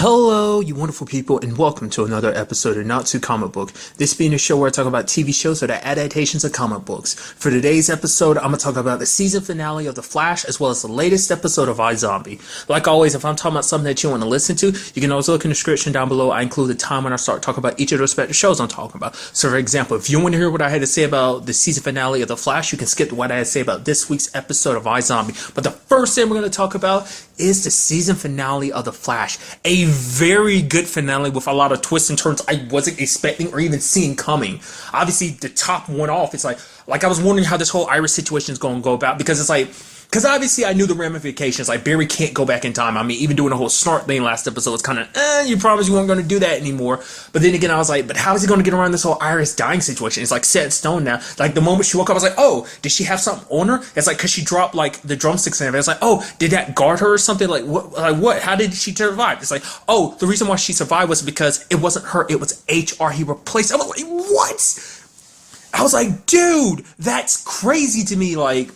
Hello, you wonderful people, and welcome to another episode of Not Too Comic Book. This being a show where I talk about TV shows that are adaptations of comic books. For today's episode, I'm going to talk about the season finale of The Flash, as well as the latest episode of iZombie. Like always, if I'm talking about something that you want to listen to, you can always look in the description down below. I include the time when I start talking about each of the respective shows I'm talking about. So for example, if you want to hear what I had to say about the season finale of The Flash, you can skip what I had to say about this week's episode of iZombie. But the first thing we're going to talk about is the season finale of The Flash. A very good finale with a lot of twists and turns I wasn't expecting or even seeing coming. Obviously, the top one off, it's like I was wondering how this whole Iris situation is going to go about, because it's like, because obviously I knew the ramifications. Like, Barry can't go back in time. I mean, even doing the whole snort thing last episode was kind of, you promised you weren't going to do that anymore. But then again, I was like, but how is he going to get around this whole Iris dying situation? It's like set in stone now. Like, the moment she woke up, I was like, oh, did she have something on her? It's like, because she dropped, like, the drumsticks and everything. It's like, oh, did that guard her or something? Like, what? Like, what? How did she survive? It's like, oh, the reason why she survived was because it wasn't her. It was HR he replaced. I was like, what? I was like, dude, that's crazy to me. Like,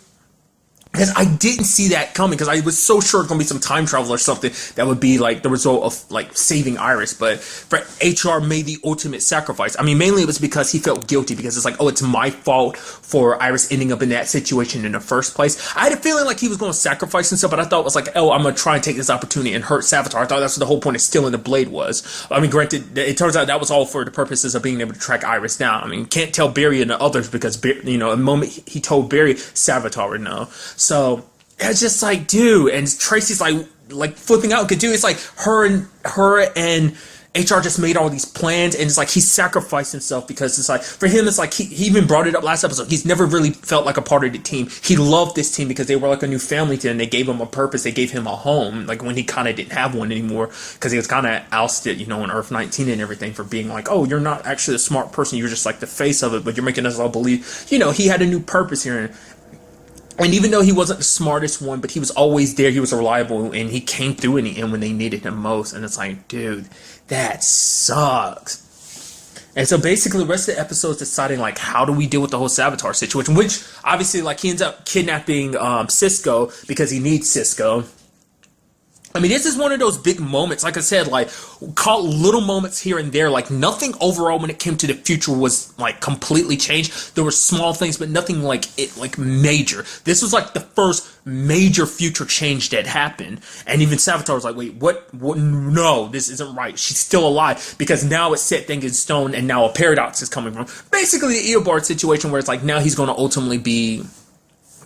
because I didn't see that coming, because I was so sure it's going to be some time travel or something that would be like the result of like saving Iris. But for HR made the ultimate sacrifice. I mean, mainly it was because he felt guilty, because it's like, oh, it's my fault for Iris ending up in that situation in the first place. I had a feeling like he was going to sacrifice himself, but I thought it was like, oh, I'm going to try and take this opportunity and hurt Savitar. I thought that's what the whole point of stealing the blade was. I mean, granted, it turns out that was all for the purposes of being able to track Iris down. I mean, can't tell Barry and the others, because, you know, the moment he told Barry, Savitar would know. So it's just like, dude, and Tracy's like flipping out, because dude, it's like her and HR just made all these plans, and it's like he sacrificed himself, because it's like, for him, it's like he even brought it up last episode. He's never really felt like a part of the team. He loved this team because they were like a new family to him. They gave him a purpose. They gave him a home, like when he kind of didn't have one anymore, because he was kind of ousted, you know, on Earth 19 and everything, for being like, oh, you're not actually a smart person. You're just like the face of it, but you're making us all believe, you know, he had a new purpose here. And even though he wasn't the smartest one, but he was always there, he was reliable, and he came through in the end when they needed him most. And it's like, dude, that sucks. And so basically the rest of the episode is deciding, like, how do we deal with the whole Savitar situation, which obviously, like, he ends up kidnapping Cisco because he needs Cisco. I mean, this is one of those big moments, like I said, like, caught little moments here and there. Like, nothing overall when it came to the future was, like, completely changed. There were small things, but nothing, like, major. This was, like, the first major future change that happened. And even Savitar was like, wait, what? No, this isn't right. She's still alive, because now it's set thing in stone, and now a paradox is coming from. Basically, the Eobard situation, where it's like, now he's going to ultimately be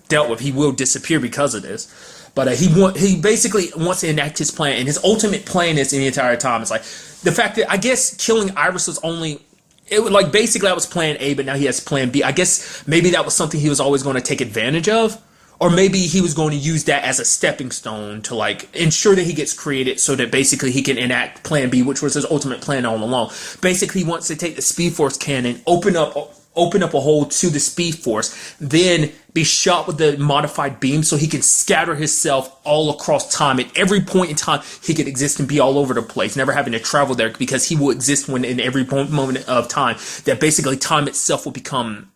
dealt with. He will disappear because of this. But he basically wants to enact his plan, and his ultimate plan is, in the entire time, it's like the fact that, I guess, killing Iris was only, it was like, basically that was plan A, but now he has plan B. I guess maybe that was something he was always going to take advantage of, or maybe he was going to use that as a stepping stone to, like, ensure that he gets created, so that basically he can enact plan B, which was his ultimate plan all along. Basically, he wants to take the Speed Force cannon, open up a hole to the Speed Force, then be shot with the modified beam, so he can scatter himself all across time. At every point in time, he could exist and be all over the place, never having to travel there, because he will exist when in every moment of time. That basically time itself will become,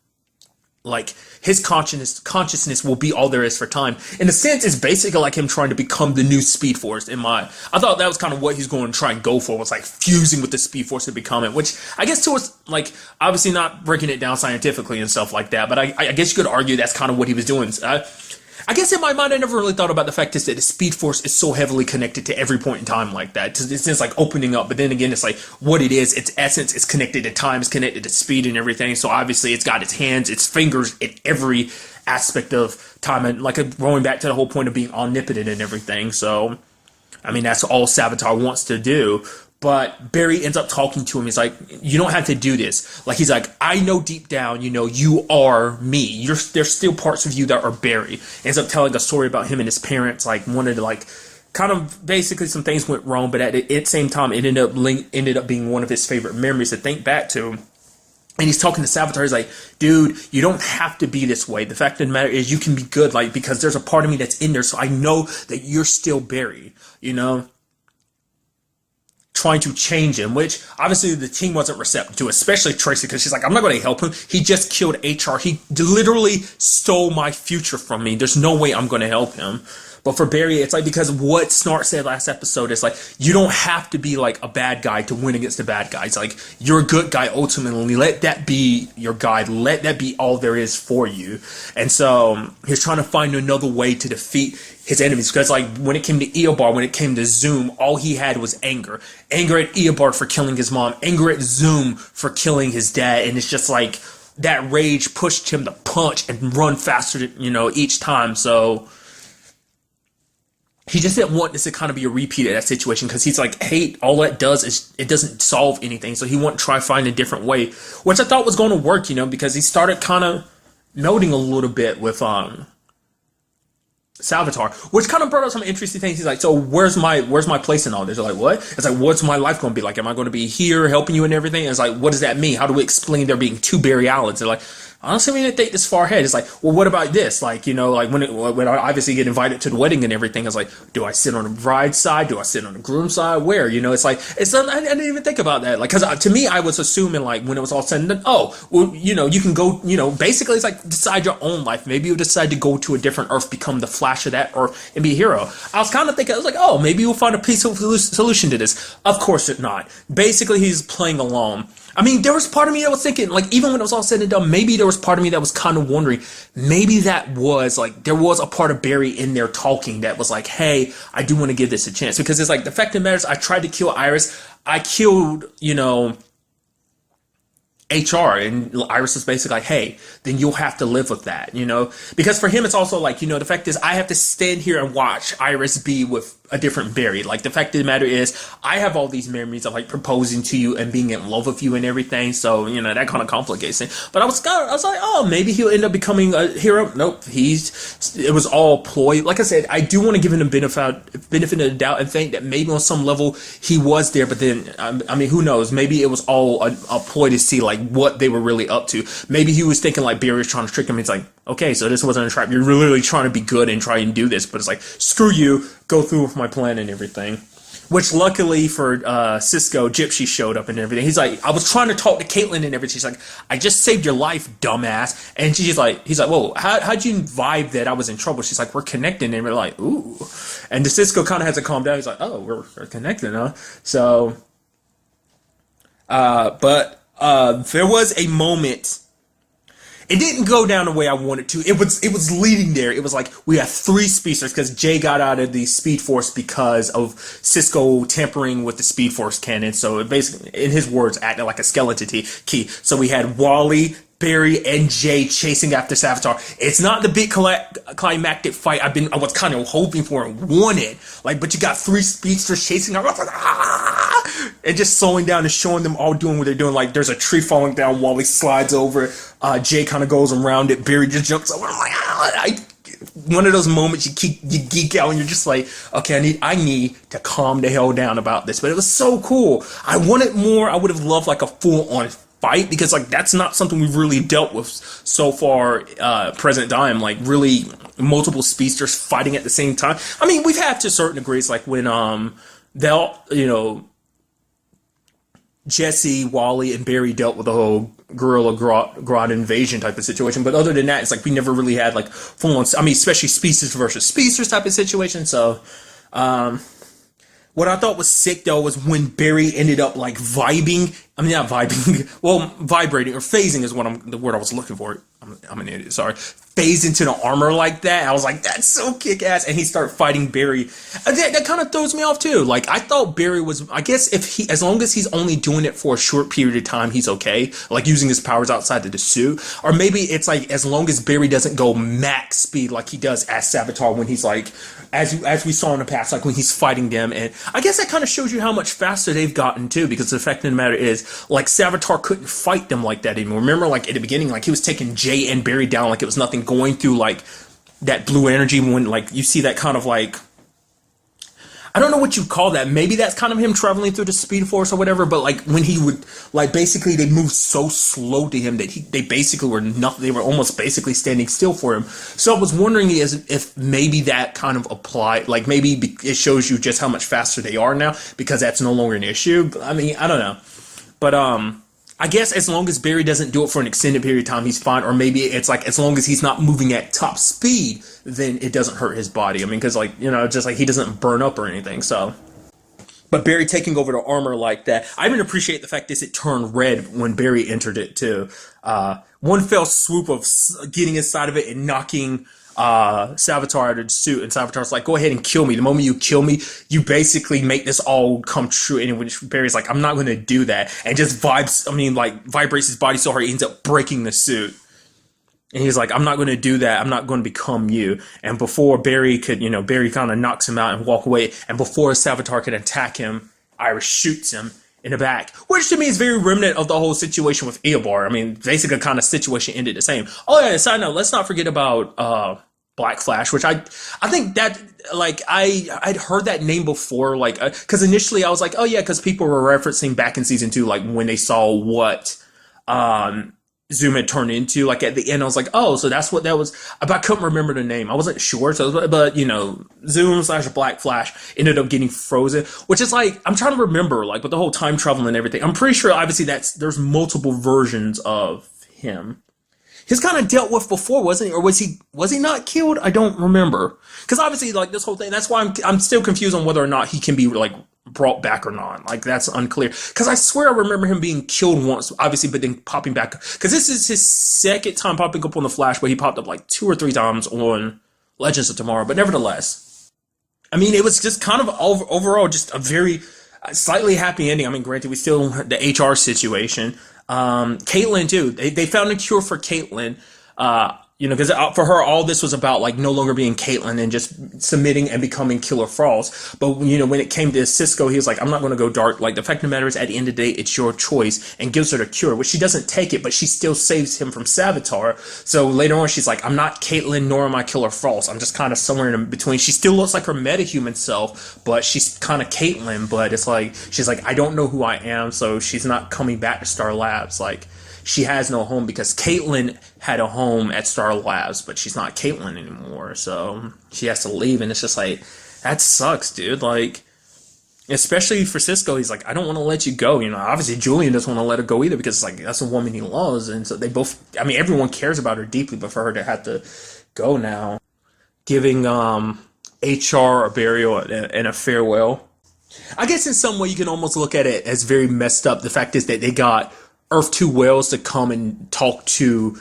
like, his consciousness will be all there is for time. In a sense, it's basically like him trying to become the new Speed Force. I thought that was kind of what he's going to try and go for, was like fusing with the Speed Force to become it, which I guess towards, like, obviously not breaking it down scientifically and stuff like that, but I guess you could argue that's kind of what he was doing. I guess in my mind, I never really thought about the fact is that the Speed Force is so heavily connected to every point in time like that. It's just like opening up, but then again, it's like what it is. Its essence is connected to time, it's connected to speed and everything. So obviously, it's got its hands, its fingers in every aspect of time, and like going back to the whole point of being omnipotent and everything. So, I mean, that's all Savitar wants to do. But Barry ends up talking to him. He's like, you don't have to do this. Like, he's like, I know deep down, you know, you are me. There's still parts of you that are Barry. Ends up telling a story about him and his parents, like, wanted to, like, kind of basically some things went wrong, but at the same time, it ended up being one of his favorite memories to think back to. And he's talking to Savitar. He's like, dude, you don't have to be this way. The fact of the matter is, you can be good, like, because there's a part of me that's in there, so I know that you're still Barry, you know? Trying to change him, which obviously the team wasn't receptive to, especially Tracy, because she's like, I'm not going to help him. He just killed HR. He literally stole my future from me. There's no way I'm going to help him. But for Barry, it's like, because what Snart said last episode is like, you don't have to be like a bad guy to win against the bad guys. Like, you're a good guy ultimately. Let that be your guide. Let that be all there is for you. And so he's trying to find another way to defeat his enemies, because like when it came to Eobard, when it came to Zoom, all he had was anger at Eobard for killing his mom, anger at Zoom for killing his dad. And it's just like that rage pushed him to punch and run faster, each time. So he just didn't want this to kind of be a repeat of that situation, because he's like, hate, all that does is it doesn't solve anything. So he wanted to try find a different way, which I thought was going to work, because he started kind of noting a little bit with Salvatore, which kind of brought up some interesting things. He's like, so where's my place in all this? They're like, what? It's like, what's my life going to be like? Am I going to be here helping you and everything? And it's like, what does that mean? How do we explain there being two Barry Allens? They're like, honestly, we didn't think this far ahead. It's like, well, what about this? Like, like when I obviously get invited to the wedding and everything, it's like, do I sit on the bride's side? Do I sit on the groom's side? Where? It's like, I didn't even think about that. Like, because to me, I was assuming like when it was all said and done, oh, well, you can go, basically it's like decide your own life. Maybe you decide to go to a different Earth, become the Flash of that Earth, and be a hero. I was kind of thinking, I was like, oh, maybe we'll find a peaceful solution to this. Of course it's not. Basically, he's playing alone. I mean, there was part of me that was thinking, like, even when it was all said and done, maybe there was part of me that was kind of wondering, maybe that was, like, there was a part of Barry in there talking that was like, hey, I do want to give this a chance. Because it's like, the fact of the matter is, I tried to kill Iris. I killed, HR, and Iris was basically like, hey, then you'll have to live with that, because for him it's also like, the fact is I have to stand here and watch Iris be with a different Barry. Like, the fact of the matter is I have all these memories of like proposing to you and being in love with you and everything, so that kind of complicates things. But I was like, oh, maybe he'll end up becoming a hero. Nope, it was all ploy. Like I said, I do want to give him the benefit of the doubt and think that maybe on some level he was there, but then I mean, who knows, maybe it was all a ploy to see like what they were really up to. Maybe he was thinking like Barry was trying to trick him. It's like, okay, so this wasn't a trap. You're literally trying to be good and try and do this, but it's like, screw you, go through with my plan and everything. Which luckily for Cisco, Gypsy showed up and everything. He's like, I was trying to talk to Caitlin and everything. She's like, I just saved your life, dumbass. And he's like, whoa, how'd you vibe that I was in trouble? She's like, we're connecting. And we're like, ooh. And the Cisco kind of has to calm down. He's like, oh, we're connecting, huh? So, but there was a moment. It didn't go down the way I wanted to. It was leading there. It was like we had three speedsters because Jay got out of the Speed Force because of Cisco tampering with the Speed Force cannon. So it basically, in his words, acted like a skeleton key. So we had Wally, Barry, and Jay chasing after Salvatore. It's not the big climactic fight I was kind of hoping for and wanted. Like, but you got three speedsters chasing her. And just slowing down and showing them all doing what they're doing. Like, there's a tree falling down, Wally slides over, Jay kind of goes around it, Barry just jumps over. I'm like, one of those moments you geek out and you're just like, okay, I need to calm the hell down about this. But it was so cool. I wanted more. I would have loved like a full-on fight, because like that's not something we've really dealt with so far, present time, like really multiple speedsters fighting at the same time. I mean, we've had to certain degrees, like when they'll Jesse, Wally, and Barry dealt with the whole Gorilla Grodd invasion type of situation. But other than that, it's like we never really had like full on, I mean, especially speedsters versus speedsters type of situation. So, what I thought was sick though was when Barry ended up like vibing. I mean, not vibing. Well, vibrating or phasing is the word I was looking for. I'm an idiot. Sorry. Phase into the armor like that. I was like, that's so kick ass. And he started fighting Barry. That kind of throws me off too. Like, I thought Barry was, I guess as long as he's only doing it for a short period of time, he's okay. Like using his powers outside of the suit. Or maybe it's like, as long as Barry doesn't go max speed like he does as Savitar when he's like, as we saw in the past, like when he's fighting them. And I guess that kind of shows you how much faster they've gotten too, because the fact of the matter is, like, Savitar couldn't fight them like that anymore. Remember, like, at the beginning, like, he was taking Jay and Barry down like it was nothing, going through, like, that blue energy when, like, you see that kind of, like, I don't know what you call that. Maybe that's kind of him traveling through the Speed Force or whatever, but, like, when he would, like, basically they moved so slow to him that they basically were nothing. They were almost basically standing still for him. So I was wondering if maybe that kind of applied, like, maybe it shows you just how much faster they are now, because that's no longer an issue. But, I mean, I don't know. But, I guess as long as Barry doesn't do it for an extended period of time, he's fine. Or maybe it's like as long as he's not moving at top speed, then it doesn't hurt his body. I mean, because like, just like he doesn't burn up or anything. So, but Barry taking over the armor like that, I even appreciate the fact that it turned red when Barry entered it too. One fell swoop of getting inside of it and knocking Savitar out of the suit, and Savitar's like, go ahead and kill me. The moment you kill me, you basically make this all come true. And which Barry's like, I'm not going to do that, and just vibrates his body so hard he ends up breaking the suit. And he's like, I'm not going to do that. I'm not going to become you. And before Barry could, Barry kind of knocks him out and walk away. And before Savitar can attack him, Iris shoots him in the back, which to me is very remnant of the whole situation with Eobard. I mean, basically kind of situation ended the same. Oh yeah, side note, let's not forget about Black Flash, which I think that, like, I'd heard that name before, like, because initially I was like, oh yeah, because people were referencing back in season 2, like, when they saw what Zoom had turned into, like, at the end, I was like, oh, so that's what that was. But I couldn't remember the name. I wasn't sure, so, but Zoom / Black Flash ended up getting frozen, which is like, I'm trying to remember, like, with the whole time travel and everything, I'm pretty sure, obviously, there's multiple versions of him. He's kind of dealt with before, wasn't he? Or was he not killed? I don't remember. Because obviously, like, this whole thing, that's why I'm still confused on whether or not he can be, like, brought back or not. Like, that's unclear. Because I swear I remember him being killed once, obviously, but then popping back. Because this is his second time popping up on the Flash, but he popped up like 2 or 3 times on Legends of Tomorrow. But nevertheless, I mean, it was just kind of overall just a very slightly happy ending. I mean, granted, we still the HR situation. Caitlyn too. They found a cure for Caitlyn. Because for her, all this was about, like, no longer being Caitlyn and just submitting and becoming Killer Frost. But, when it came to Cisco, he was like, I'm not going to go dark. Like, the fact of the matter is, at the end of the day, it's your choice, and gives her the cure, which she doesn't take it, but she still saves him from Savitar. So later on, she's like, I'm not Caitlyn, nor am I Killer Frost. I'm just kind of somewhere in between. She still looks like her metahuman self, but she's kind of Caitlyn. But it's like, she's like, I don't know who I am, so she's not coming back to Star Labs. Like, she has no home because Caitlyn had a home at Star Labs, but she's not Caitlyn anymore, so she has to leave, and it's just like, that sucks, dude. Like, especially for Cisco, he's like, I don't want to let you go. Obviously Julian doesn't want to let her go either because it's like, that's a woman he loves, and so they both, I mean, everyone cares about her deeply, but for her to have to go now, giving HR a burial and a farewell. I guess in some way you can almost look at it as very messed up. The fact is that they got Earth 2 Whales to come and talk to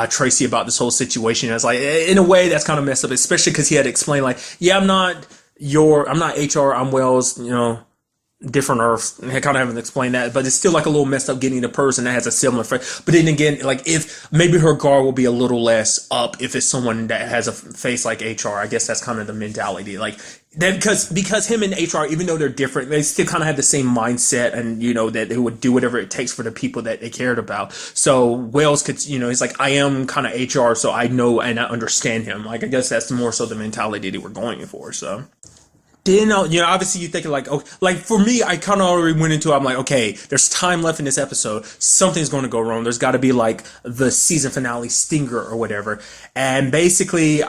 Tracy about this whole situation. And it's like, in a way, that's kind of messed up, especially because he had explained, like, yeah, I'm not HR, I'm Whales, different Earth. And I kind of haven't explained that, but it's still like a little messed up getting the person that has a similar face. But then again, like, if maybe her guard will be a little less up if it's someone that has a face like HR. I guess that's kind of the mentality. Like, that because him and HR, even though they're different, they still kind of have the same mindset, and that they would do whatever it takes for the people that they cared about. So Wales could, he's like, I am kind of HR, so I know and I understand him. Like, I guess that's more so the mentality that we're going for. So then, obviously you think like, oh, like for me, I kind of already went into it. I'm like, okay, there's time left in this episode. Something's going to go wrong. There's got to be like the season finale stinger or whatever. And basically,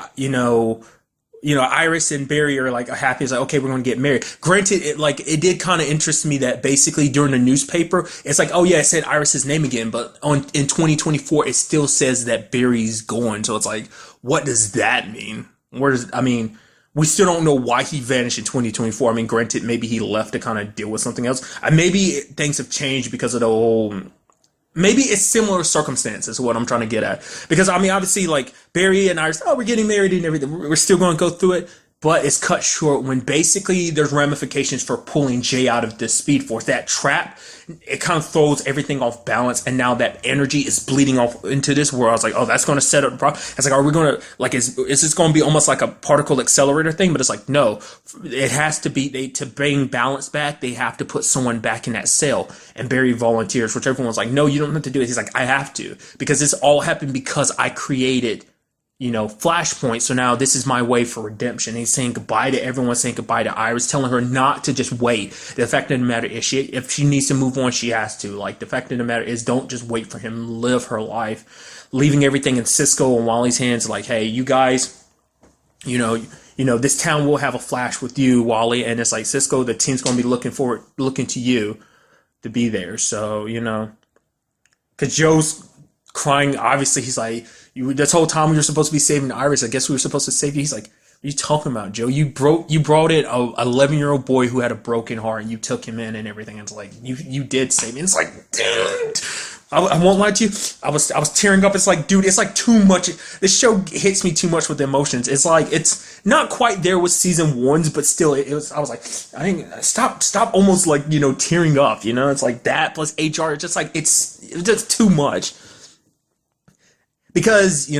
Iris and Barry are like happy. It's like, okay, we're going to get married. Granted, it did kind of interest me that basically during the newspaper, it's like, oh yeah, it said Iris's name again, but in 2024, it still says that Barry's going. So it's like, what does that mean? We still don't know why he vanished in 2024. I mean, granted, maybe he left to kind of deal with something else. Maybe things have changed because of the whole. Maybe it's similar circumstances, what I'm trying to get at. Because, I mean, obviously, like, Barry and Iris, we're getting married and everything. We're still going to go through it. But it's cut short when basically there's ramifications for pulling Jay out of the Speed Force. That trap, it kind of throws everything off balance. And now that energy is bleeding off into this world. I was like, oh, that's going to set up the problem. It's like, are we going to, like, is this going to be almost like a particle accelerator thing? But it's like, no, it has to be, to bring balance back, they have to put someone back in that cell. And Barry volunteers, which everyone's like, no, you don't have to do it. He's like, I have to. Because this all happened because I created Flashpoint. So now this is my way for redemption. He's saying goodbye to everyone, saying goodbye to Iris, telling her not to just wait. The fact of the matter is, if she needs to move on, she has to. Like, the fact of the matter is, don't just wait for him. Live her life. Leaving everything in Cisco and Wally's hands. Like, hey, you guys, this town will have a Flash with you, Wally. And it's like, Cisco, the team's going to be looking to you to be there. So, because Joe's crying. Obviously, he's like, this whole time you're supposed to be saving Iris. I guess we were supposed to save you. He's like, what are you talking about, Joe? You brought in a 11-year-old boy who had a broken heart, and you took him in and everything. And it's like, you did save me. And it's like, dude, I won't lie to you. I was tearing up. It's like, dude, it's like too much. This show hits me too much with the emotions. It's like, it's not quite there with season ones, but still, it was. I was like, I think stop, almost like, tearing up. It's like that plus HR. It's just like it's just too much. Because,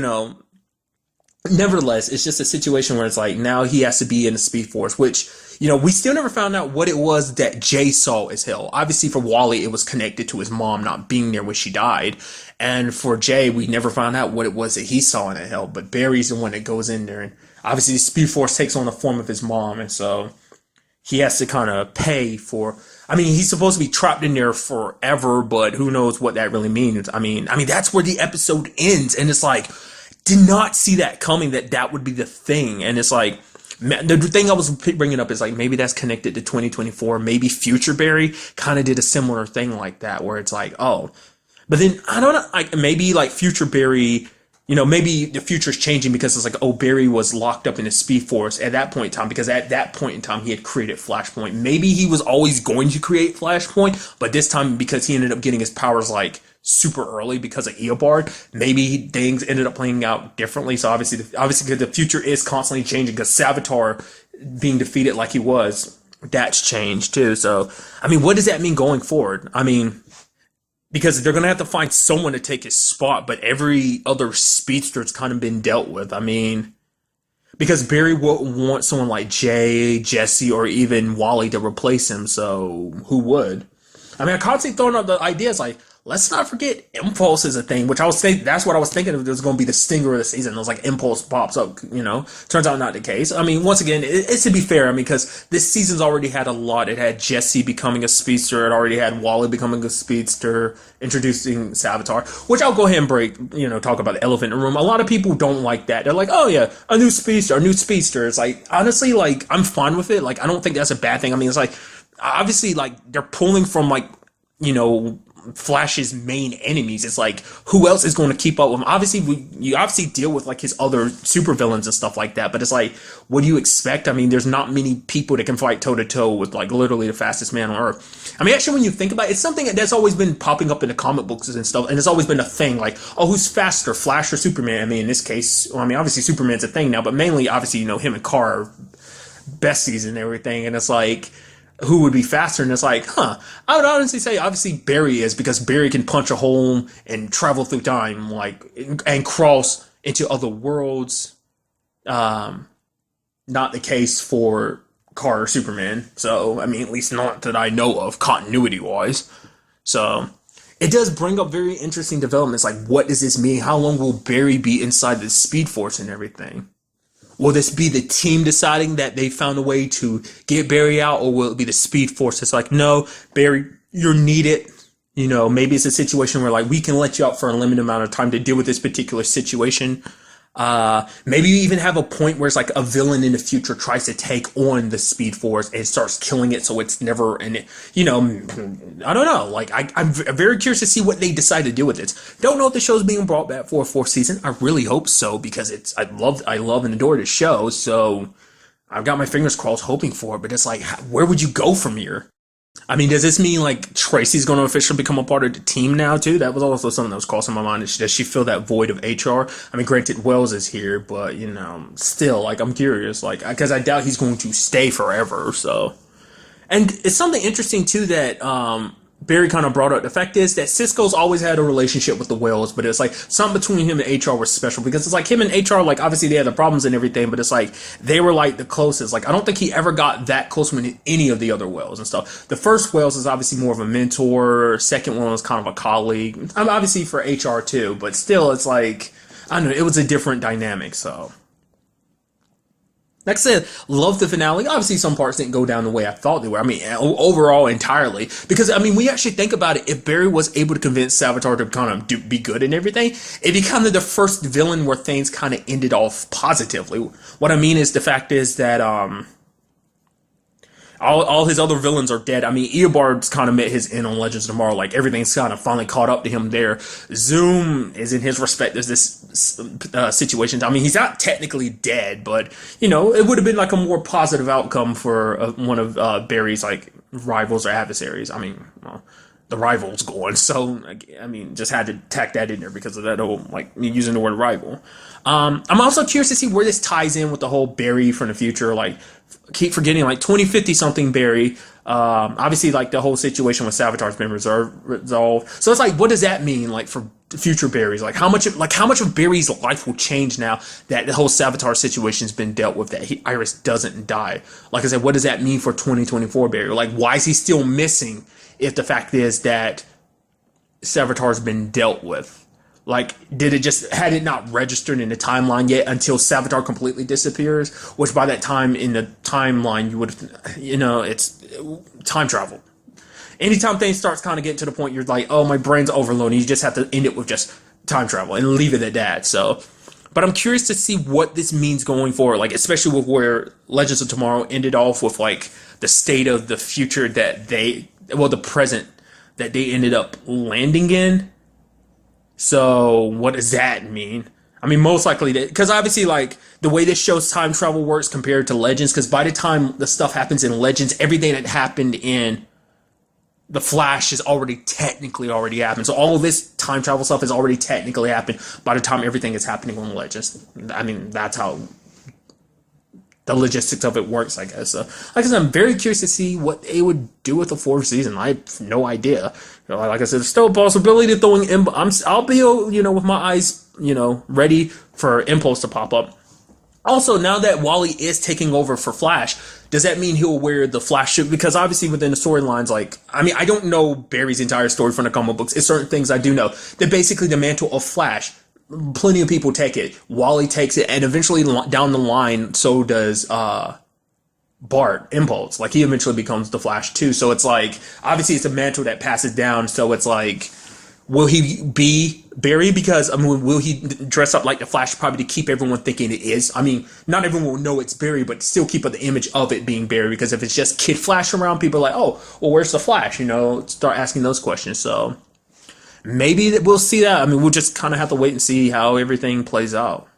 nevertheless, it's just a situation where it's like now he has to be in the Speed Force, which, we still never found out what it was that Jay saw as hell. Obviously, for Wally, it was connected to his mom not being there when she died. And for Jay, we never found out what it was that he saw in the hell. But Barry's the one that goes in there. And obviously, the Speed Force takes on the form of his mom. And so he has to kind of pay for. I mean, he's supposed to be trapped in there forever, but who knows what that really means. I mean, that's where the episode ends. And it's like, did not see that coming, that would be the thing. And it's like, the thing I was bringing up is like, maybe that's connected to 2024. Maybe future Barry kind of did a similar thing like that, where it's like, oh, but then I don't know, like maybe like future Barry, maybe the future's changing because it's like, oh, Barry was locked up in the Speed Force at that point in time, because at that point in time he had created Flashpoint. Maybe he was always going to create Flashpoint, but this time because he ended up getting his powers like super early because of Eobard, maybe things ended up playing out differently. So obviously because the future is constantly changing, because Savitar being defeated like he was, that's changed too. So I mean, what does that mean going forward? I mean, because they're going to have to find someone to take his spot, but every other speedster's kind of been dealt with. I mean, because Barry wouldn't want someone like Jay, Jesse, or even Wally to replace him, so who would? I mean, I constantly throwing out the ideas like, let's not forget Impulse is a thing, which I was thinking, that's what I was thinking, it was going to be the stinger of the season. It was like Impulse pops up, turns out not the case. I mean, once again, it's to be fair, I mean, because this season's already had a lot. It had Jesse becoming a speedster, it already had Wally becoming a speedster, introducing Savitar, which I'll go ahead and talk about the elephant in the room. A lot of people don't like that. They're like, oh yeah, a new speedster. It's like, honestly, like, I'm fine with it. Like, I don't think that's a bad thing. I mean, it's like, obviously, like, they're pulling from, like, Flash's main enemies. It's like, who else is going to keep up with him? Obviously, you obviously deal with like his other supervillains and stuff like that, but it's like, what do you expect? I mean, there's not many people that can fight toe to toe with like literally the fastest man on Earth. I mean, actually, when you think about it, it's something that's always been popping up in the comic books and stuff, and it's always been a thing. Like, oh, who's faster, Flash or Superman? I mean, in this case, well, I mean, obviously Superman's a thing now, but mainly, obviously, him and Kara are besties and everything, and it's like, who would be faster? And it's like, I would honestly say obviously Barry is, because Barry can punch a hole and travel through time, like, and cross into other worlds. Not the case for Kara or Superman. So, I mean, at least not that I know of, continuity wise. So it does bring up very interesting developments. Like, what does this mean? How long will Barry be inside the Speed Force and everything? Will this be the team deciding that they found a way to get Barry out, or will it be the Speed Force that's like, no, Barry, you're needed? Maybe it's a situation where like, we can let you out for a limited amount of time to deal with this particular situation. Maybe you even have a point where it's like a villain in the future tries to take on the Speed Force and starts killing it, so it's never, and I don't know. Like, I'm very curious to see what they decide to do with it. Don't know if the show's being brought back for a fourth season. I really hope so, because I love and adore the show. So I've got my fingers crossed hoping for it. But it's like, where would you go from here? I mean, does this mean like Tracy's going to officially become a part of the team now too? That was also something that was crossing my mind. Does she fill that void of HR? I mean, granted, Wells is here, but still, like, I'm curious, like, because I doubt he's going to stay forever. So, and it's something interesting too that Barry kind of brought up. The fact is that Cisco's always had a relationship with the Wells, but it's like something between him and HR was special, because it's like him and HR, like, obviously they had the problems and everything, but it's like they were like the closest. Like, I don't think he ever got that close with any of the other Wells and stuff. The first Wells is obviously more of a mentor. Second one was kind of a colleague. I'm obviously for HR too, but still, it's like, I don't know, it was a different dynamic. So, like I said, love the finale. Obviously, some parts didn't go down the way I thought they were. I mean, overall, entirely. Because, I mean, we actually think about it. If Barry was able to convince Savitar to kind of be good and everything, it'd be kind of the first villain where things kind of ended off positively. What I mean is, the fact is that, all his other villains are dead. I mean, Eobard's kind of met his end on Legends of Tomorrow. Like, everything's kind of finally caught up to him there. Zoom is in his respect. There's this situation. I mean, he's not technically dead, but, you know, it would have been like a more positive outcome for one of Barry's, like, rivals or adversaries. I mean, well, the rival's gone, so I mean, just had to tack that in there because of that whole, like, me using the word rival. I'm also curious to see where this ties in with the whole Barry from the future. Like, keep forgetting, like, 2050 something Barry. Obviously, like, the whole situation with Savitar's been resolved. So it's like, what does that mean, like, for future Barrys? Like, how much of Barry's life will change now that the whole Savitar situation's been dealt with, that Iris doesn't die? Like I said, what does that mean for 2024 Barry? Like, why is he still missing if the fact is that Savitar's been dealt with? Like, had it not registered in the timeline yet until Savitar completely disappears? Which by that time in the timeline, you would have, you know, it's time travel. Anytime things starts kind of getting to the point you're like, oh, my brain's overloading, you just have to end it with just time travel and leave it at that. So, but I'm curious to see what this means going forward, like, especially with where Legends of Tomorrow ended off with, like, the state of the future that the present that they ended up landing in. So what does that mean? I mean, most likely, because obviously, like, the way this show's time travel works compared to Legends, because by the time the stuff happens in Legends, everything that happened in The Flash is technically already happened. So all of this time travel stuff has already technically happened by the time everything is happening on Legends. I mean, that's how the logistics of it works, I guess. So, like I said, I'm very curious to see what they would do with the fourth season. I have no idea. You know, like I said, there's still a possibility of throwing. I'll be, you know, with my eyes, you know, ready for Impulse to pop up. Also, now that Wally is taking over for Flash, does that mean he'll wear the Flash suit? Because obviously within the storylines, like, I mean, I don't know Barry's entire story from the comic books. It's certain things I do know. That basically the mantle of Flash, plenty of people take it. Wally takes it, and eventually down the line, so does Bart, Impulse. Like, he eventually becomes the Flash too. So it's like, obviously it's a mantle that passes down. So it's like, will he be Barry? Because, I mean, will he dress up like the Flash probably to keep everyone thinking it is? I mean, not everyone will know it's Barry, but still keep up the image of it being Barry. Because if it's just Kid Flash around, people are like, oh, well, where's the Flash? You know, start asking those questions. So maybe we'll see that. I mean, we'll just kind of have to wait and see how everything plays out.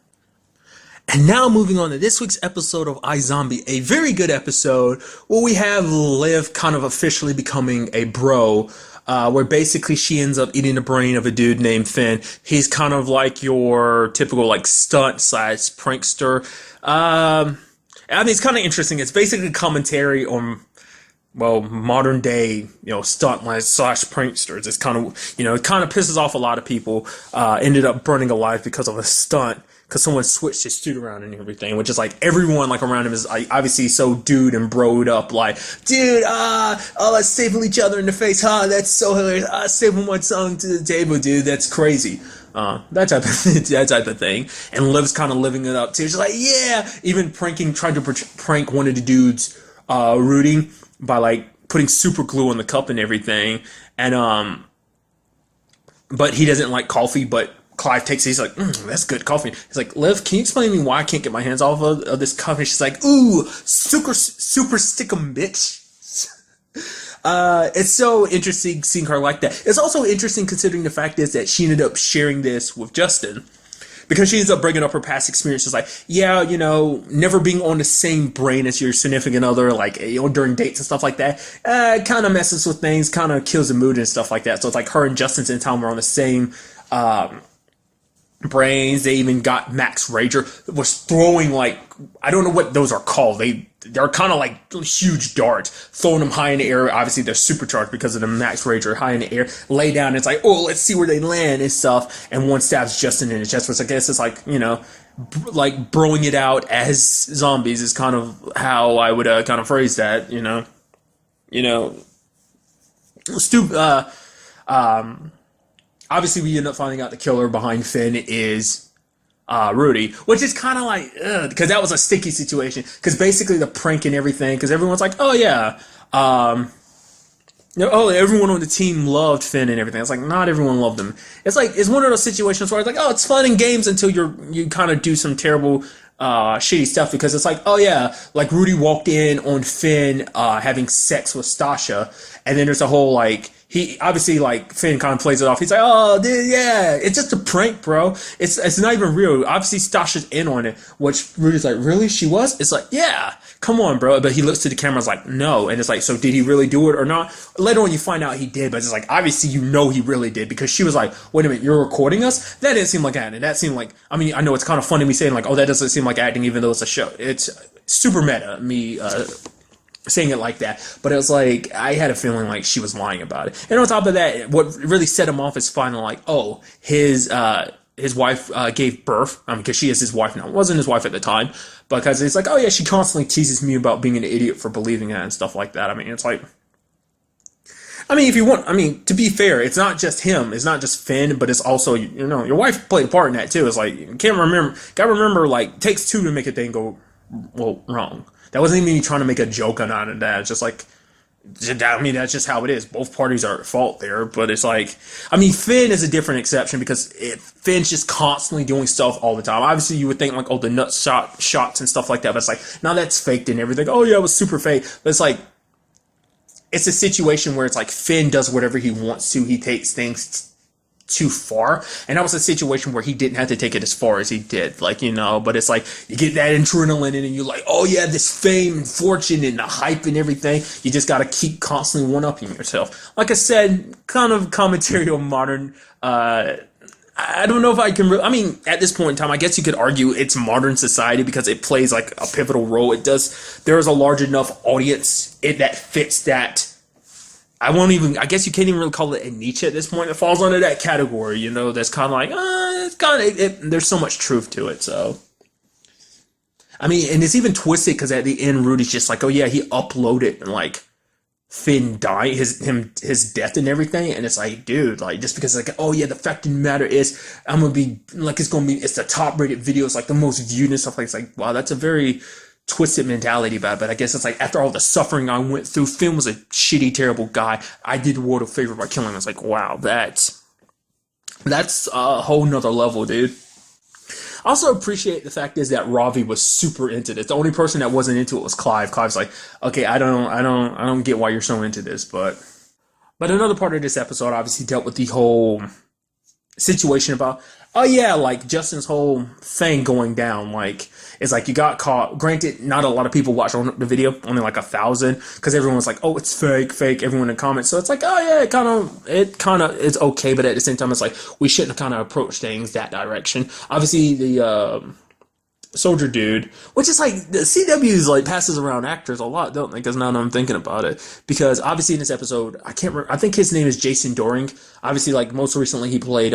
And now moving on to this week's episode of iZombie, a very good episode where we have Liv kind of officially becoming a bro. Where basically she ends up eating the brain of a dude named Finn. He's kind of like your typical, like, stunt / prankster. I mean, it's kind of interesting. It's basically commentary on, well, modern day, you know, stunt / pranksters. It's kind of, you know, it kind of pisses off a lot of people. Ended up burning alive because of a stunt. Because someone switched his suit around and everything, which is like everyone like around him is like obviously so dude and broed up, like, dude, let's staple each other in the face, that's so hilarious, staple one song to the table, dude, that's crazy, that type of thing. And Liv's kind of living it up too. She's like, yeah, even trying to prank one of the dudes, Rudy, by like putting super glue on the cup and everything, and but he doesn't like coffee, but Clive takes it, he's like, that's good coffee. He's like, Liv, can you explain to me why I can't get my hands off of this coffee? She's like, ooh, super stick 'em, bitch. It's so interesting seeing her like that. It's also interesting considering the fact is that she ended up sharing this with Justin. Because she ends up bringing up her past experiences, like, yeah, you know, never being on the same brain as your significant other, like, you know, during dates and stuff like that, kind of messes with things, kind of kills the mood and stuff like that. So it's like her and Justin's in town were on the same, brains. They even got Max Rager was throwing, like, I don't know what those are called. They're kind of like huge darts, throwing them high in the air. Obviously they're supercharged because of the Max Rager, high in the air, lay down. It's like, oh, let's see where they land and stuff. And one stabs Justin in the chest, which I guess is like, you know, like broing it out as zombies is kind of how I would kind of phrase that, you know, obviously we end up finding out the killer behind Finn is Rudy, which is kind of like, because that was a sticky situation, because basically the prank and everything, because everyone's like, oh yeah, everyone on the team loved Finn and everything. It's like, not everyone loved him. It's like, it's one of those situations where it's like, oh, it's fun in games until you kind of do some terrible shitty stuff because it's like, oh yeah, like Rudy walked in on Finn having sex with Stasha, and then there's a whole like he obviously like Finn kind of plays it off. He's like, oh dude, yeah, it's just a prank, bro. It's not even real. Obviously Stasha's in on it. Which Rudy's like, really? She was? It's like, yeah, come on, bro. But he looks to the cameras like, no, and it's like, so did he really do it or not? Later on, you find out he did, but it's like obviously you know he really did because she was like, wait a minute, you're recording us? That didn't seem like acting. That seemed like, I mean, I know it's kind of funny me saying like, oh, that doesn't seem like acting, even though it's a show. It's super meta me saying it like that, but it was like I had a feeling like she was lying about it. And on top of that, what really set him off is finally like, oh, his wife gave birth, because she is his wife now. It wasn't his wife at the time, because it's like, oh yeah, she constantly teases me about being an idiot for believing that and stuff like that. I mean, it's like, I mean, if you want, I mean, to be fair, it's not just him, it's not just Finn, but it's also, you know, your wife played a part in that too. It's like, you can't remember, gotta remember, like, takes two to make a thing go, well, wrong. That wasn't even me trying to make a joke on that. It's just like, I mean, that's just how it is. Both parties are at fault there, but it's like, I mean, Finn is a different exception because Finn's just constantly doing stuff all the time. Obviously, you would think like, oh, the nut shots and stuff like that, but it's like, now that's faked and everything. Oh yeah, it was super fake. But it's like, it's a situation where it's like Finn does whatever he wants to. He takes things too far, and that was a situation where he didn't have to take it as far as he did, like, you know. But it's like you get that adrenaline in and you're like, oh yeah, this fame and fortune and the hype and everything, you just got to keep constantly one-upping yourself. Like I said, kind of commentary on modern I don't know if I can I mean, at this point in time, I guess you could argue it's modern society because it plays like a pivotal role. It does, there is a large enough audience that fits that. I guess you can't even really call it a niche at this point. It falls under that category, you know, that's kind of like, it's kind of, there's so much truth to it, so. I mean, and it's even twisted because at the end, Rudy's just like, oh yeah, he uploaded, and like, Finn died, his death and everything, and it's like, dude, like, just because like, oh yeah, the fact of the matter is, I'm gonna be, like, it's the top rated video, it's like the most viewed and stuff like, it's like, wow, that's a very twisted mentality about it. But I guess it's like, after all the suffering I went through, Finn was a shitty, terrible guy. I did the world a favor by killing him. It's like, wow, that's a whole nother level, dude. I also appreciate the fact is that Ravi was super into this. The only person that wasn't into it was Clive. Clive's like, okay, I don't get why you're so into this, but another part of this episode obviously dealt with the whole situation about, oh yeah, like Justin's whole thing going down. Like, it's like you got caught. Granted, not a lot of people watched the video, only like 1,000, because everyone was like, oh, it's fake, everyone in the comments. So it's like, oh yeah, it kind of is okay, but at the same time, it's like, we shouldn't have kind of approached things that direction. Obviously, the soldier dude, which is like, the CW's like passes around actors a lot, don't they? Because now that I'm thinking about it, because obviously in this episode, I can't remember, I think his name is Jason Doring. Obviously, like, most recently he played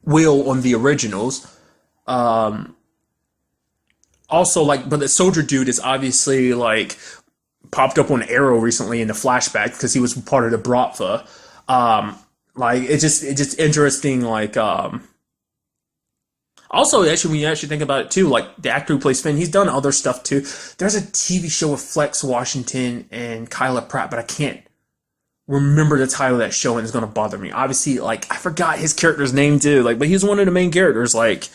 Will on the originals. Also, like, but the soldier dude is obviously like popped up on Arrow recently in the flashback because he was part of the Bratva. Like, it's just interesting. Like, also, actually, when you actually think about it too, like, the actor who plays Finn, he's done other stuff too. There's a TV show with Flex Washington and Kyla Pratt, but I can't remember the title of that show, and it's gonna bother me. Obviously, like, I forgot his character's name too. Like, but he's one of the main characters. Like,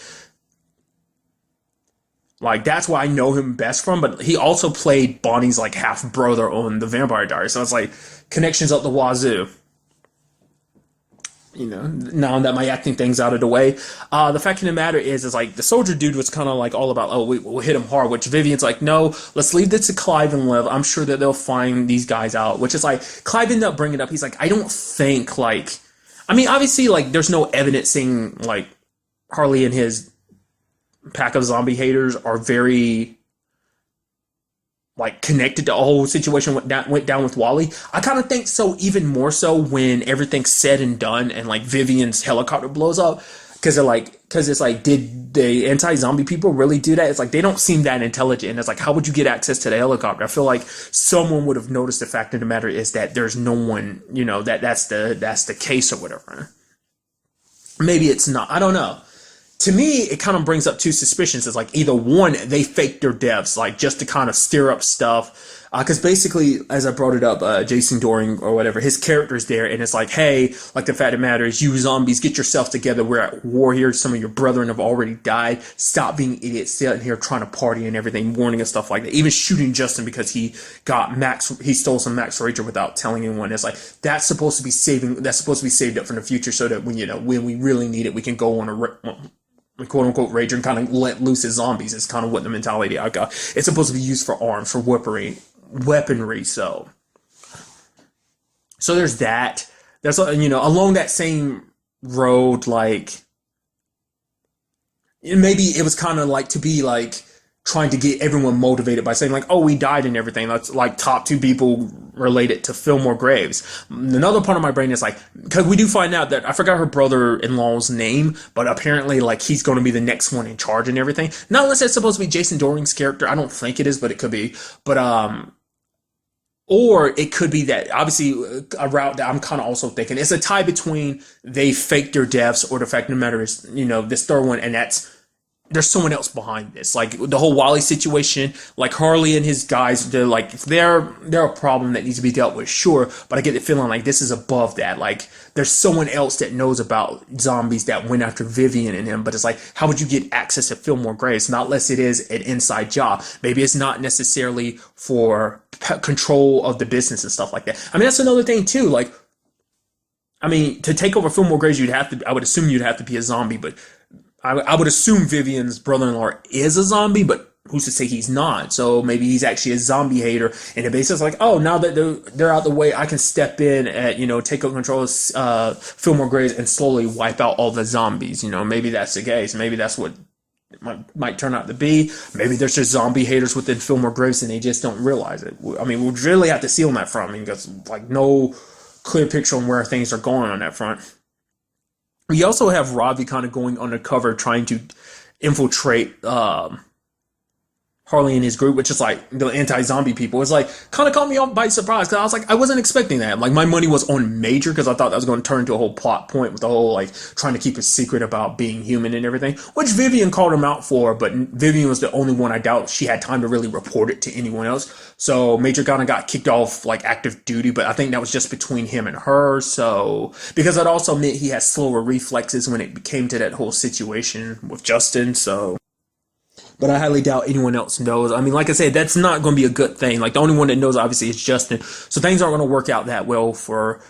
that's why I know him best from, but he also played Bonnie's, like, half-brother on The Vampire Diaries, so it's like, connections up the wazoo. You know, now that my acting thing's out of the way. The fact of the matter is like, the soldier dude was kind of like all about, oh, we'll hit him hard, which Vivian's like, no, let's leave this to Clive and Liv. I'm sure that they'll find these guys out, which is like, Clive ended up bringing it up. He's like, I don't think, like, I mean, obviously, like, there's no evidence saying, like, Harley and his pack of zombie haters are very, like, connected to the whole situation went down with Wally. I kind of think so, even more so when everything's said and done and, like, Vivian's helicopter blows up, because it's like, did the anti-zombie people really do that? It's like, they don't seem that intelligent, and it's like, how would you get access to the helicopter? I feel like someone would have noticed. The fact of the matter is that there's no one, you know, that's the case or whatever. Maybe it's not, I don't know. To me, it kind of brings up two suspicions. It's like, either one, they faked their deaths, like, just to kind of stir up stuff. Because basically, as I brought it up, Jason Doring or whatever, his character's there, and it's like, hey, like the fact of the matter is, you zombies, get yourself together. We're at war here. Some of your brethren have already died. Stop being idiots, sitting here trying to party and everything, warning and stuff like that. Even shooting Justin because he stole some Max Rager without telling anyone. It's like that's supposed to be saved up for the future, so that when we really need it, we can go on a quote unquote rager and kind of let loose as zombies. Is kind of what the mentality I got. It's supposed to be used for arms, for weaponry. So there's that. That's along that same road, like maybe it was kind of like to be like trying to get everyone motivated by saying like, oh, we died and everything. That's like top two people related to Fillmore Graves. Another part of my brain is like, because we do find out that I forgot her brother-in-law's name, but apparently like he's going to be the next one in charge and everything. Not unless it's supposed to be Jason Doring's character. I don't think it is, but it could be. But or it could be that obviously a route that I'm kind of also thinking it's a tie between they faked their deaths or the fact of the matter is, this third one, and that's there's someone else behind this. Like the whole Wally situation, like Harley and his guys, they're a problem that needs to be dealt with, sure. But I get the feeling like this is above that. Like there's someone else that knows about zombies that went after Vivian and him. But it's like, how would you get access to Fillmore Graves? Not unless it is an inside job. Maybe it's not necessarily for control of the business and stuff like that. I mean, that's another thing too. Like, I mean, to take over Fillmore Graves, I would assume you'd have to be a zombie, but I would assume Vivian's brother-in-law is a zombie, but who's to say he's not? So maybe he's actually a zombie hater, and it basically like, oh, now that they're out the way, I can step in at, take over control of Fillmore Graves and slowly wipe out all the zombies. Maybe that's the case. Maybe that's what it might turn out to be. Maybe there's just zombie haters within Fillmore Graves, and they just don't realize it. I mean, we really have to see on that front. I mean, because like no clear picture on where things are going on that front. We also have Ravi kind of going undercover trying to infiltrate Harley and his group, which is like the anti-zombie people. It's like kind of caught me off by surprise because I was like, I wasn't expecting that. Like my money was on Major because I thought that was going to turn into a whole plot point with the whole like trying to keep a secret about being human and everything, which Vivian called him out for, but Vivian was the only one I doubt she had time to really report it to anyone else. So Major kind of got kicked off like active duty, but I think that was just between him and her. So because that also meant he has slower reflexes when it came to that whole situation with Justin. So. But I highly doubt anyone else knows. I mean, like I said, that's not going to be a good thing. Like the only one that knows obviously is Justin. So things aren't going to work out that well for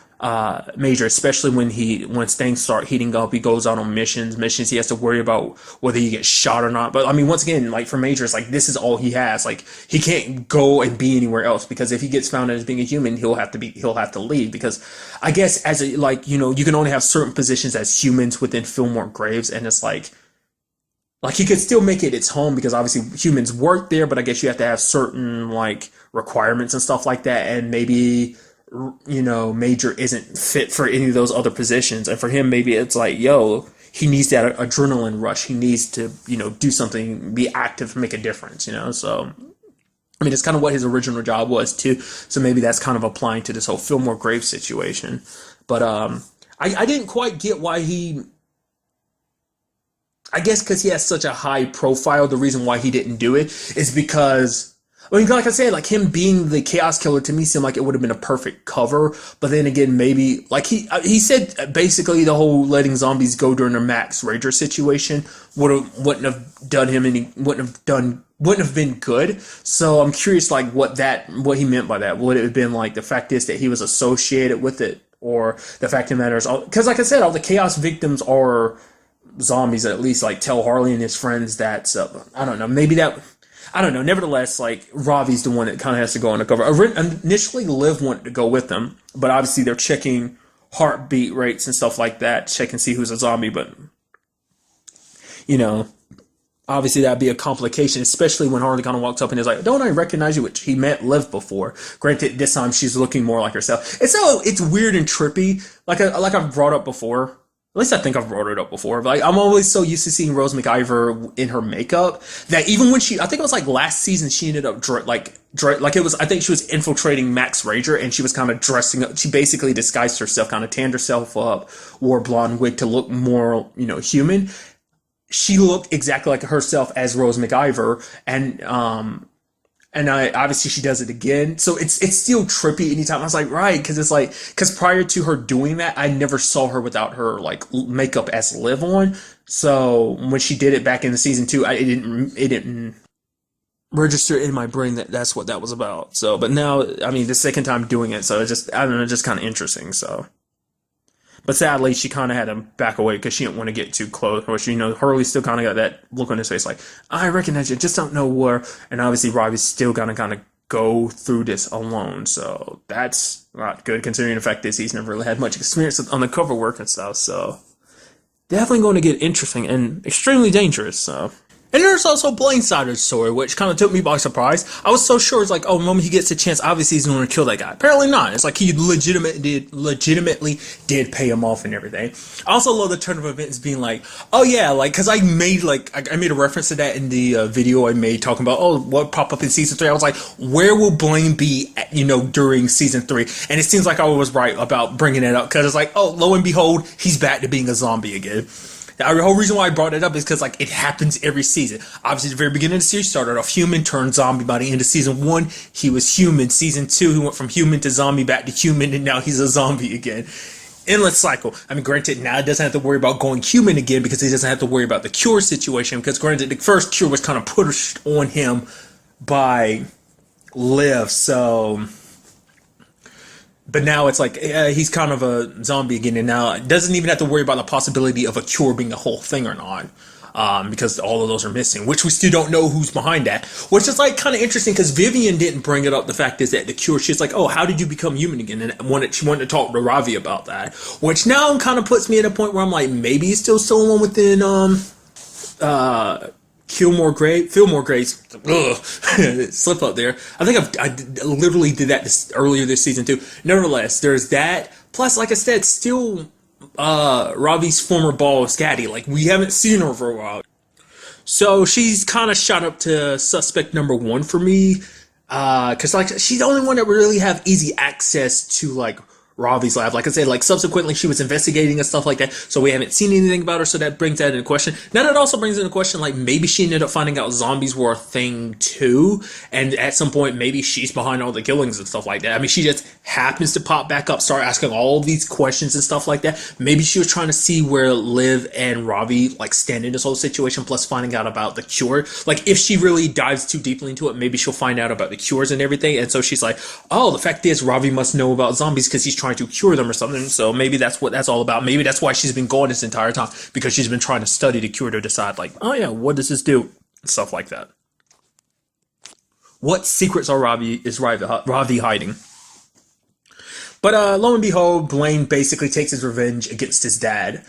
Major, especially once things start heating up. He goes out on missions. He has to worry about whether he gets shot or not. But I mean, once again, like for Major, it's like this is all he has. Like he can't go and be anywhere else because if he gets found as being a human, he'll have to leave. Because I guess you can only have certain positions as humans within Fillmore Graves, and it's like he could still make it its home because obviously humans work there, but I guess you have to have certain like requirements and stuff like that. And maybe, Major isn't fit for any of those other positions. And for him, maybe it's like, he needs that adrenaline rush. He needs to, do something, be active, make a difference, So, I mean, it's kind of what his original job was too. So maybe that's kind of applying to this whole Fillmore Graves situation. But, I didn't quite get why I guess because he has such a high profile, the reason why he didn't do it is because, I mean, like I said, like him being the Chaos Killer to me seemed like it would have been a perfect cover. But then again, maybe like he said basically the whole letting zombies go during their Max Rager situation wouldn't have been good. So I'm curious, like what he meant by that. Would it have been like the fact is that he was associated with it, or the fact of the matter is, because like I said, all the Chaos victims are zombies, at least like tell Harley and his friends that. So I don't know, maybe that, I don't know. Nevertheless, like Ravi's the one that kind of has to go undercover. Initially Liv wanted to go with them, but obviously they're checking heartbeat rates and stuff like that, check and see who's a zombie. But obviously that'd be a complication, especially when Harley kind of walks up and is like, don't I recognize you? Which he met Liv before. Granted, this time she's looking more like herself. It's weird and trippy, like I've brought up before. At least I think I've brought it up before. But I'm always so used to seeing Rose McIver in her makeup that even when I think it was like last season, she ended up like it was. I think she was infiltrating Max Rager, and she was kind of dressing up. She basically disguised herself, kind of tanned herself up, wore a blonde wig to look more, human. She looked exactly like herself as Rose McIver, and And obviously she does it again. So it's still trippy anytime. I was like, right, because it's like, because prior to her doing that, I never saw her without her like makeup as Liv on. So when she did it back in the season two, it didn't register in my brain that that's what that was about. So, but now, I mean, the second time doing it, so it's just, I don't know, just kind of interesting. So, but sadly, she kind of had to back away because she didn't want to get too close. Or she, Hurley still kind of got that look on his face, like, I recognize you, just don't know where. And obviously, Robbie's still gonna kind of go through this alone. So that's not good considering the fact that he's never really had much experience on the cover work and stuff. So definitely going to get interesting and extremely dangerous. So. And there's also Blaine's side of the story, which kind of took me by surprise. I was so sure it's like, oh, the moment he gets a chance, obviously he's going to kill that guy. Apparently not. It's like he legitimately did pay him off and everything. I also love the turn of events being like, oh yeah, like, because I made a reference to that in the video I made talking about, oh, what popped up in season 3. I was like, where will Blaine be, during season 3? And it seems like I was right about bringing it up because it's like, oh, lo and behold, he's back to being a zombie again. The whole reason why I brought it up is because, like, it happens every season. Obviously, at the very beginning of the series, started off human, turned zombie. By the end of season 1, he was human. Season 2, he went from human to zombie, back to human, and now he's a zombie again. Endless cycle. I mean, granted, now he doesn't have to worry about going human again because he doesn't have to worry about the cure situation. Because, granted, the first cure was kind of pushed on him by Liv, so... But now it's like he's kind of a zombie again, and now doesn't even have to worry about the possibility of a cure being a whole thing or not, because all of those are missing, which we still don't know who's behind that. Which is like kind of interesting because Vivian didn't bring it up. The fact is that the cure, she's like, oh, how did you become human again? And she wanted to talk to Ravi about that, which now kind of puts me at a point where I'm like, maybe he's still someone within Fillmore Graves, slip up there. I think I literally did that earlier this season too. Nevertheless, there's that. Plus, like I said, still Ravi's former ball of Scatty. Like, we haven't seen her for a while. So she's kind of shot up to suspect number 1 for me. Because like she's the only one that really have easy access to like Ravi's lab. Like I said, like subsequently she was investigating and stuff like that, so we haven't seen anything about her, so that brings that into question. Now that also brings into question, like maybe she ended up finding out zombies were a thing too, and at some point maybe she's behind all the killings and stuff like that. I mean, she just happens to pop back up, start asking all these questions and stuff like that. Maybe she was trying to see where Liv and Ravi like stand in this whole situation, plus finding out about the cure. Like if she really dives too deeply into it, maybe she'll find out about the cures and everything, and so she's like, oh, the fact is Ravi must know about zombies because he's trying to cure them or something. So maybe that's what that's all about. Maybe that's why she's been gone this entire time, because she's been trying to study the cure to decide like, oh yeah, what does this do? Stuff like that. What secrets are Ravi hiding? But lo and behold, Blaine basically takes his revenge against his dad.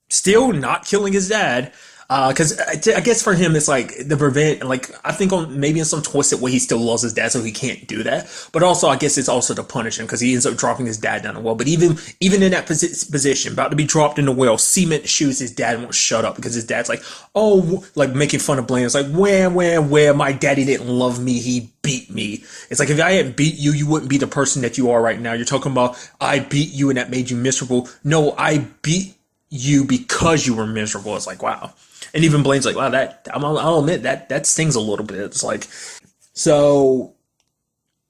Still not killing his dad. Because I guess for him it's like the revenge, like I think on maybe in some twisted way he still loves his dad, so he can't do that. But also I guess it's also to punish him because he ends up dropping his dad down the well. But even in that position, about to be dropped in the well, cement shoes, his dad won't shut up because his dad's like, oh, like making fun of Blaine. It's like, where my daddy didn't love me, he beat me. It's like if I hadn't beat you, you wouldn't be the person that you are right now. You're talking about I beat you and that made you miserable. No, I beat you because you were miserable. It's like, wow. And even Blaine's like, wow, I'll admit that stings a little bit. It's like, so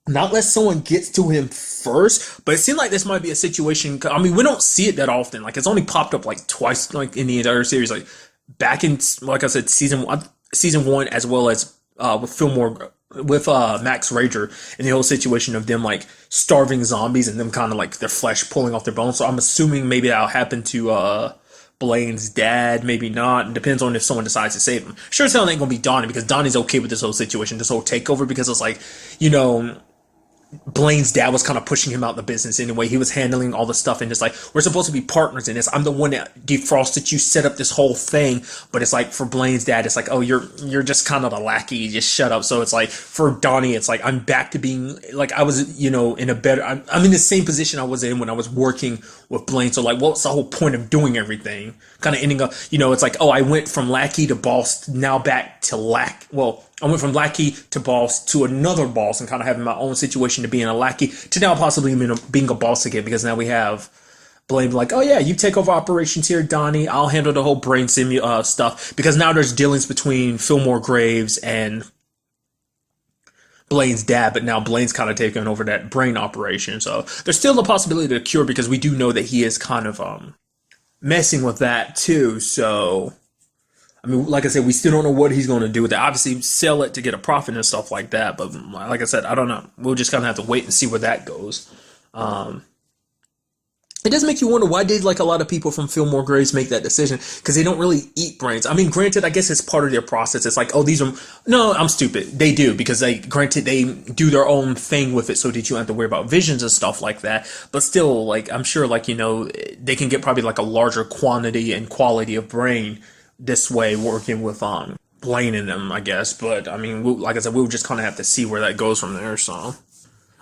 not let someone gets to him first, but it seemed like this might be a situation. I mean, we don't see it that often. Like it's only popped up like twice, like in the entire series, like back in, like I said, season 1, as well as with Fillmore, with Max Rager, and the whole situation of them like starving zombies and them kind of like their flesh pulling off their bones. So I'm assuming maybe that'll happen to Blaine's dad, maybe not. It depends on if someone decides to save him. Sure as hell it ain't gonna be Donnie, because Donnie's okay with this whole situation, this whole takeover, because it's like, Blaine's dad was kind of pushing him out the business anyway. He was handling all the stuff, and it's like, we're supposed to be partners in this. I'm the one that defrosted you, set up this whole thing. But it's like for Blaine's dad, it's like, oh, you're just kind of a lackey. You just shut up. So it's like for Donnie, it's like I'm back to being like I was, in a better. I'm in the same position I was in when I was working with Blaine. So like, what's the whole point of doing everything? Kind of ending up, it's like, oh, I went from lackey to boss, now back to I went from lackey to boss to another boss, and kind of having my own situation to being a lackey to now possibly being a boss again, because now we have Blaine like, oh yeah, you take over operations here, Donnie. I'll handle the whole brain stuff, because now there's dealings between Fillmore Graves and Blaine's dad, but now Blaine's kind of taken over that brain operation. So there's still a possibility of a cure because we do know that he is kind of messing with that too. So I mean, like I said, we still don't know what he's going to do with it. Obviously, sell it to get a profit and stuff like that. But like I said, I don't know. We'll just kind of have to wait and see where that goes. It does make you wonder, why did like a lot of people from Fillmore Graves make that decision? Because they don't really eat brains. I mean, granted, I guess it's part of their process. It's like, oh, these are, no, I'm stupid. They do, because granted, they do their own thing with it so that you don't have to worry about visions and stuff like that. But still, like, I'm sure, like, they can get probably like a larger quantity and quality of brain this way, working with Blaine in them, I guess. But I mean, like I said, we'll just kind of have to see where that goes from there. So.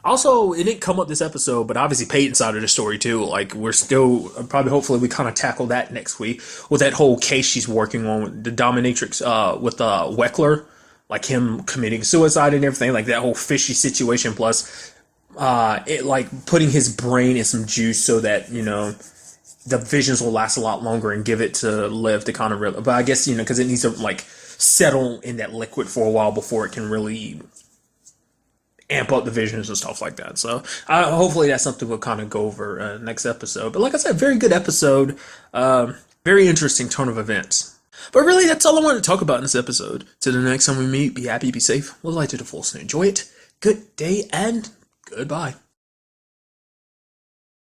Also, it didn't come up this episode, but obviously Peyton's side of the story too. Like, we're still probably, hopefully, we kind of tackle that next week with that whole case she's working on with the dominatrix with Weckler, like him committing suicide and everything, like that whole fishy situation. Plus, it like putting his brain in some juice so that the visions will last a lot longer and give it to Liv to kind of really. But I guess because it needs to like settle in that liquid for a while before it can really amp up the visions and stuff like that. So hopefully that's something we'll kind of go over next episode. But like I said, very good episode. Very interesting turn of events. But really, that's all I wanted to talk about in this episode. Till the next time we meet, be happy, be safe, live life to the fullest, and enjoy it. Good day and goodbye.